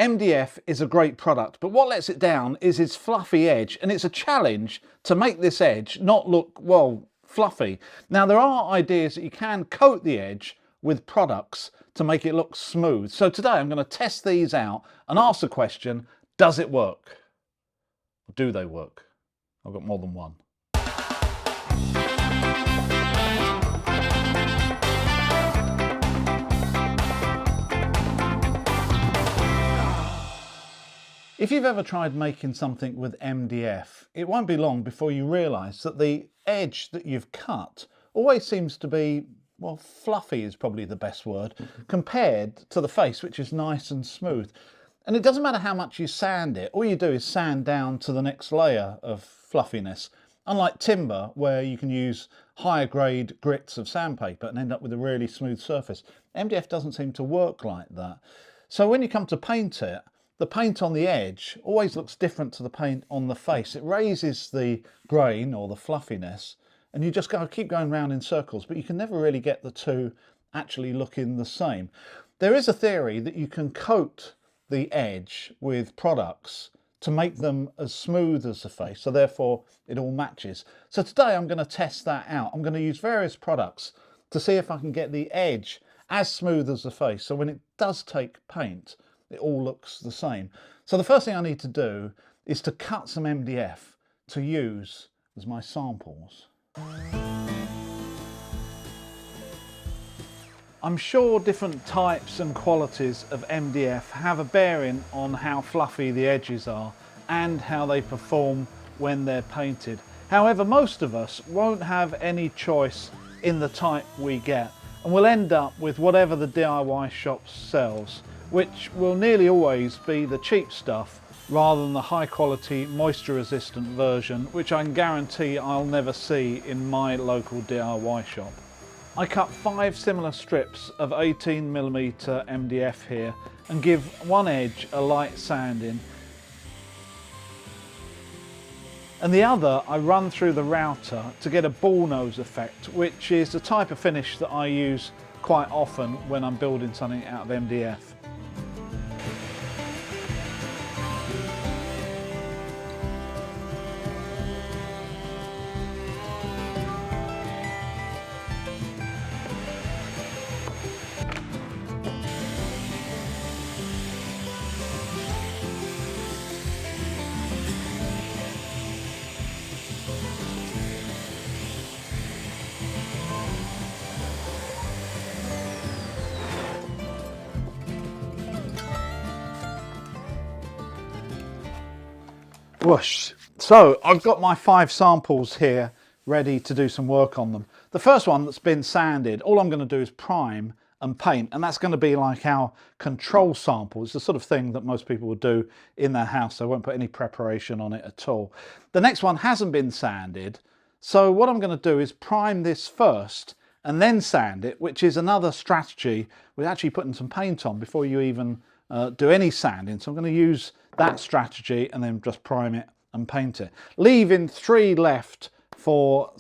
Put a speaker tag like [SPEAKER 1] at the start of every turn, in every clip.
[SPEAKER 1] MDF is a great product, but what lets it down is its fluffy edge, and it's a challenge to make this edge not look, well, fluffy. Now, there are ideas that you can coat the edge with products to make it look smooth. So today I'm going to test these out and ask the question, does it work? Or do they work? I've got more than one. If you've ever tried making something with MDF, it won't be long before you realise that the edge that you've cut always seems to be, well, fluffy is probably the best word, compared to the face, which is nice and smooth. And it doesn't matter how much you sand it, all you do is sand down to the next layer of fluffiness. Unlike timber, where you can use higher grade grits of sandpaper and end up with a really smooth surface, MDF doesn't seem to work like that. So when you come to paint it, the paint on the edge always looks different to the paint on the face. It raises the grain or the fluffiness, and you just keep going round in circles, but you can never really get the two actually looking the same. There is a theory that you can coat the edge with products to make them as smooth as the face, so therefore it all matches. So today I'm going to test that out. I'm going to use various products to see if I can get the edge as smooth as the face, so when it does take paint, it all looks the same. So the first thing I need to do is to cut some MDF to use as my samples. I'm sure different types and qualities of MDF have a bearing on how fluffy the edges are and how they perform when they're painted. However, most of us won't have any choice in the type we get, and we'll end up with whatever the DIY shop sells, which will nearly always be the cheap stuff rather than the high quality moisture resistant version, which I can guarantee I'll never see in my local DIY shop. I cut 5 similar strips of 18mm MDF here and give one edge a light sanding, and the other I run through the router to get a ball nose effect, which is the type of finish that I use quite often when I'm building something out of MDF. Whoosh. So I've got my 5 samples here ready to do some work on them. The first one that's been sanded, all I'm going to do is prime and paint, and that's going to be like our control sample. It's the sort of thing that most people would do in their house. They won't put any preparation on it at all. The next one hasn't been sanded, so what I'm going to do is prime this first and then sand it, which is another strategy with actually putting some paint on before you even do any sanding. So I'm going to use that strategy and then just prime it and paint it, leaving 3 left for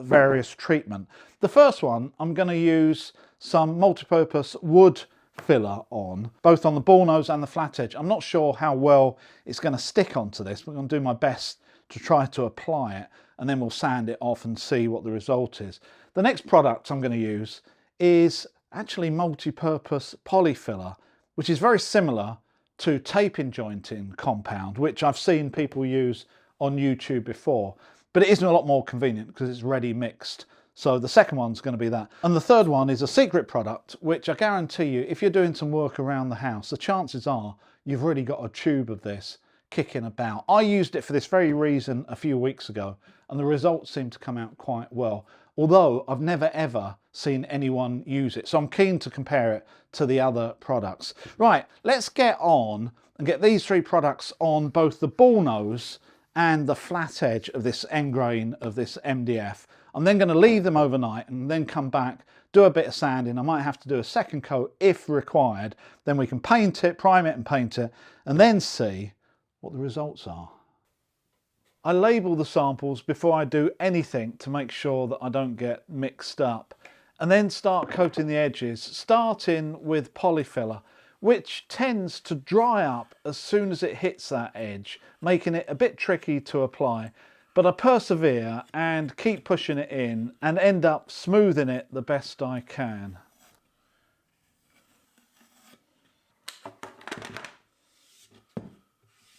[SPEAKER 1] various treatment. The first one, I'm going to use some multi-purpose wood filler on, both on the ball nose and the flat edge. I'm not sure how well it's going to stick onto this, but I'm going to do my best to try to apply it, and then we'll sand it off and see what the result is. The next product I'm going to use is actually multi-purpose poly filler, which is very similar to taping jointing compound, which I've seen people use on YouTube before, but it isn't a lot more convenient because it's ready mixed. So the second one's going to be that. And the third one is a secret product, which I guarantee you, if you're doing some work around the house, the chances are you've already got a tube of this kicking about. I used it for this very reason a few weeks ago, and the results seem to come out quite well, although I've never ever seen anyone use it. So I'm keen to compare it to the other products. Right, let's get on and get these 3 products on both the ball nose and the flat edge of this end grain of this MDF. I'm then going to leave them overnight and then come back, do a bit of sanding. I might have to do a second coat if required. Then we can paint it, prime it and paint it, and then see what the results are. I label the samples before I do anything to make sure that I don't get mixed up, and then start coating the edges, starting with polyfiller, which tends to dry up as soon as it hits that edge, making it a bit tricky to apply. But I persevere and keep pushing it in and end up smoothing it the best I can.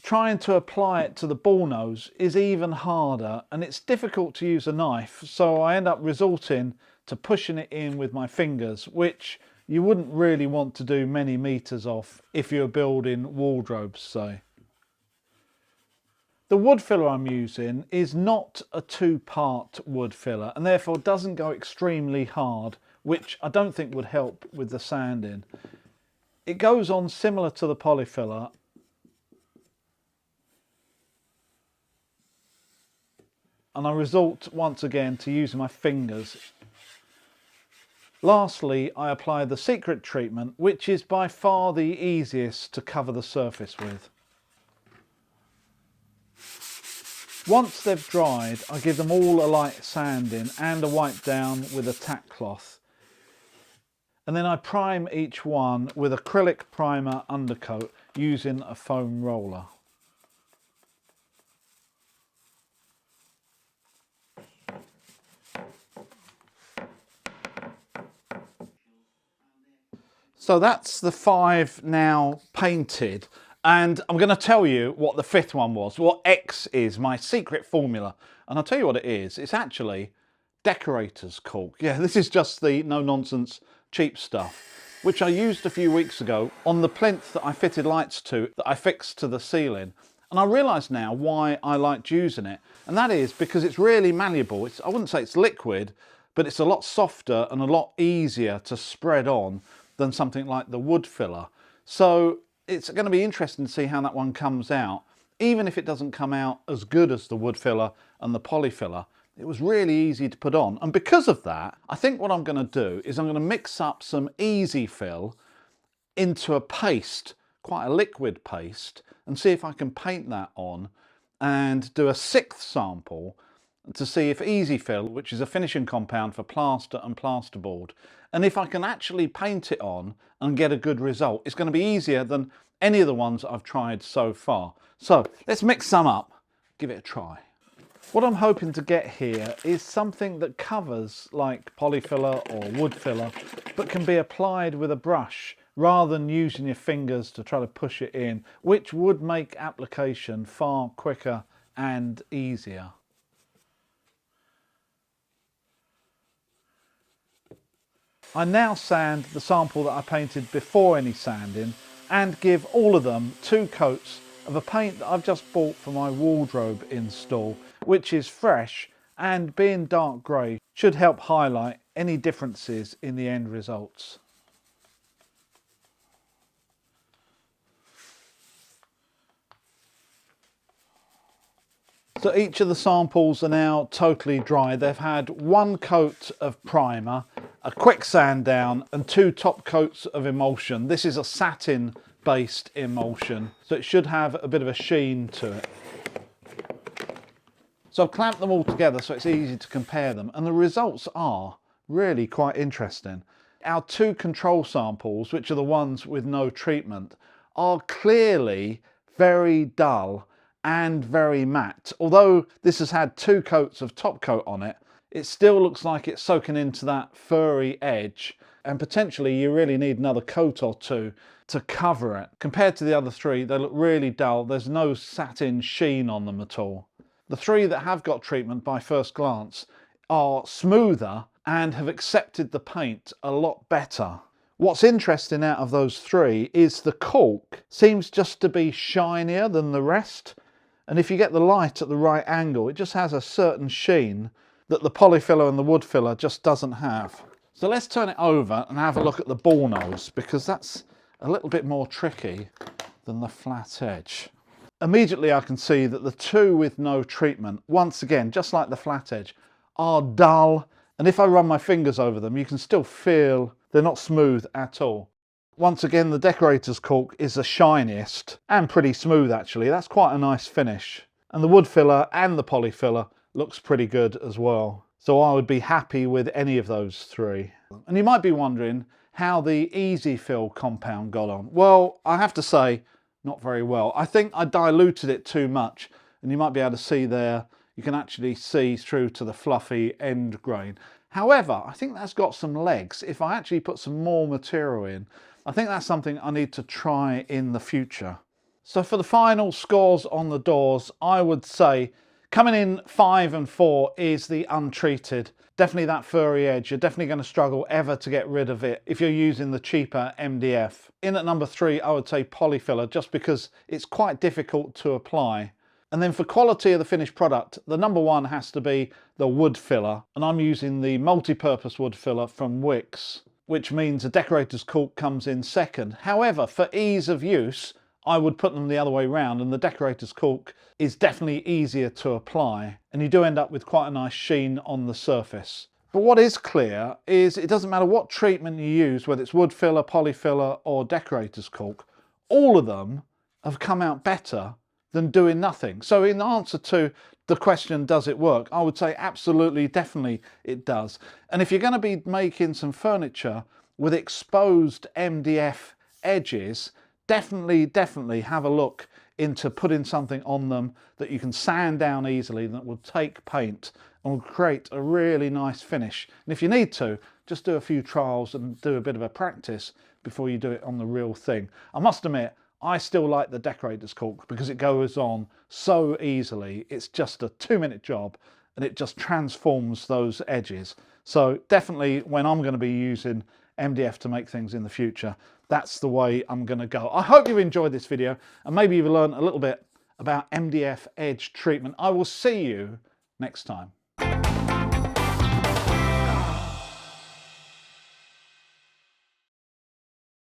[SPEAKER 1] Trying to apply it to the ball nose is even harder, and it's difficult to use a knife, so I end up resorting to pushing it in with my fingers, which you wouldn't really want to do many meters off if you're building wardrobes, say. The wood filler I'm using is not a two-part wood filler and therefore doesn't go extremely hard, which I don't think would help with the sanding. It goes on similar to the polyfiller, and I resort once again to using my fingers. Lastly, I apply the secret treatment, which is by far the easiest to cover the surface with. Once they've dried, I give them all a light sanding and a wipe down with a tack cloth. And then I prime each one with acrylic primer undercoat using a foam roller. So that's the 5 now painted, and I'm going to tell you what the 5th one was, what X is, my secret formula. And I'll tell you what it is. It's actually decorator's caulk. Yeah, this is just the no-nonsense cheap stuff, which I used a few weeks ago on the plinth that I fitted lights to, that I fixed to the ceiling. And I realise now why I liked using it, and that is because it's really malleable. I wouldn't say it's liquid, but it's a lot softer and a lot easier to spread on than something like the wood filler. So it's going to be interesting to see how that one comes out. Even if it doesn't come out as good as the wood filler and the poly filler, it was really easy to put on. And because of that, I think what I'm going to do is I'm going to mix up some easy fill into a paste, quite a liquid paste, and see if I can paint that on and do a 6th sample to see if easy fill, which is a finishing compound for plaster and plasterboard, and if I can actually paint it on and get a good result. It's going to be easier than any of the ones I've tried so far. So let's mix some up, give it a try. What I'm hoping to get here is something that covers like polyfiller or wood filler, but can be applied with a brush rather than using your fingers to try to push it in, which would make application far quicker and easier. I now sand the sample that I painted before any sanding and give all of them 2 coats of a paint that I've just bought for my wardrobe install, which is fresh and being dark grey should help highlight any differences in the end results. So each of the samples are now totally dry. They've had 1 coat of primer, a quick sand down and 2 top coats of emulsion. This is a satin based emulsion, so it should have a bit of a sheen to it. So I've clamped them all together so it's easy to compare them, and the results are really quite interesting. Our 2 control samples, which are the ones with no treatment, are clearly very dull and very matte. Although this has had 2 coats of top coat on it, it still looks like it's soaking into that furry edge, and potentially you really need another coat or 2 to cover it. Compared to the other 3, they look really dull. There's no satin sheen on them at all. The 3 that have got treatment by first glance are smoother and have accepted the paint a lot better. What's interesting out of those 3 is the caulk seems just to be shinier than the rest. And if you get the light at the right angle, it just has a certain sheen that the polyfiller and the wood filler just doesn't have. So let's turn it over and have a look at the ball nose, because that's a little bit more tricky than the flat edge. Immediately I can see that the 2 with no treatment, once again, just like the flat edge, are dull. And if I run my fingers over them, you can still feel they're not smooth at all. Once again, the decorator's caulk is the shiniest and pretty smooth actually. That's quite a nice finish. And the wood filler and the poly filler looks pretty good as well. So I would be happy with any of those 3. And you might be wondering, how the Easy Fill compound got on. Well, I have to say, not very well. I think I diluted it too much, and you might be able to see there, you can actually see through to the fluffy end grain. However, I think that's got some legs. If I actually put some more material in, I think that's something I need to try in the future. So for the final scores on the doors, I would say coming in 5 and 4 is the untreated. Definitely that furry edge. You're definitely going to struggle ever to get rid of it if you're using the cheaper MDF. In at number 3, I would say polyfiller, just because it's quite difficult to apply. And then for quality of the finished product, the number 1 has to be the wood filler. And I'm using the multi-purpose wood filler from Wix, which means a decorator's caulk comes in second. However, for ease of use, I would put them the other way round, and the decorator's caulk is definitely easier to apply, and you do end up with quite a nice sheen on the surface. But what is clear is it doesn't matter what treatment you use, whether it's wood filler, polyfiller or decorator's caulk, all of them have come out better than doing nothing. So in answer to the question, does it work? I would say absolutely, definitely it does. And if you're going to be making some furniture with exposed MDF edges, definitely have a look into putting something on them that you can sand down easily, that will take paint and will create a really nice finish. And if you need to, just do a few trials and do a bit of a practice before you do it on the real thing. I must admit, I still like the decorator's caulk because it goes on so easily. It's just a 2-minute job and it just transforms those edges. So definitely when I'm going to be using MDF to make things in the future, that's the way I'm going to go. I hope you enjoyed this video and maybe you've learned a little bit about MDF edge treatment. I will see you next time.